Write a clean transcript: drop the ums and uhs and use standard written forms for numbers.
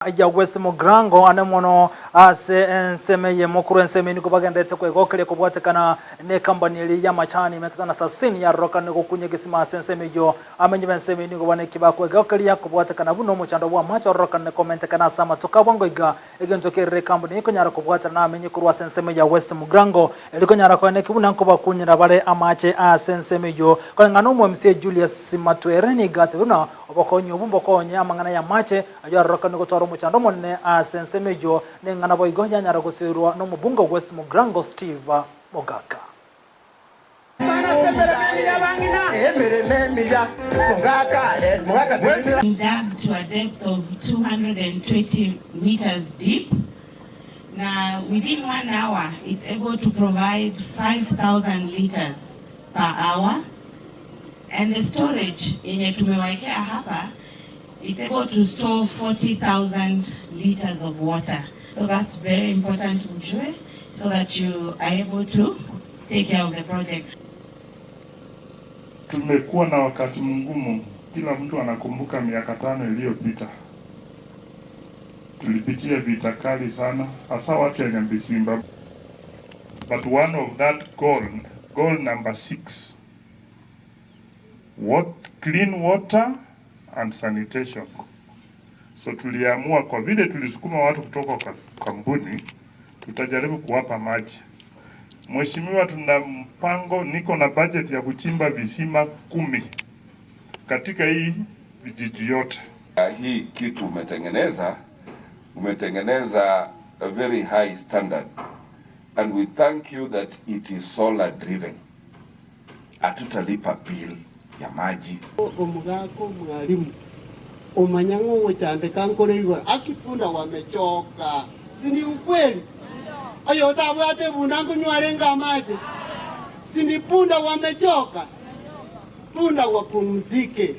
ya West Mugrango anemono ase enseme ye mukuru enseme ni kubagendete kwegokele kubwatekana ne company ili ya machani mekana sasini ya roka ne kukunyegesima enseme yo amenye enseme ni kubane kibako kwegokele ya kubwatekana buno muchando bwa macho roka ne comment kana sama tukabongo iga egenjokere company ko nyara kubwata na amenye kuru enseme ya West Mugrango eliko nyara ko ne kibuna ko bakunyira bare amache enseme yo ko ngano mu MC Julius Matwere ni gate buno obokonyo bumbo konye amangana ya mache ajo roka ne ko muchando monne asensemejo nengana boigo nyanyara gusirwa no mubunga West Mugrango Steve Mogaka. Dug to a depth of 220 meters deep. Now within 1 hour it's able to provide 5,000 liters per hour, and the storage yenye tumewekea hapa it's able to store 40,000 liters of water. So that's very important ujue, so that you are able to take care of the project. Tumekuwa na wakati mgumu, kila mtu anakumbuka miaka 5 iliyopita. Tulipitia vita kali sana, hasa watu wa Nyambisimba. But one of that goal number 6, clean water and sanitation. So tuliamua kwa vile tulisukuma watu kutoka kampuni, tutajaribu kuwapa maji. Mheshimiwa, tuna mpango, niko na budget ya kuchimba visima 10 katika hii vijiji yote. Hii kitu umetengeneza a very high standard, and we thank you that it is solar driven. Atutalipa bill ya maji. Omugako mwalimu umanyango wechandika nkolewa akifunda wamechoka, sini ukweli ayo tabwate bunangu nywalenga maji, sini punda wamechoka, punda wapumzike.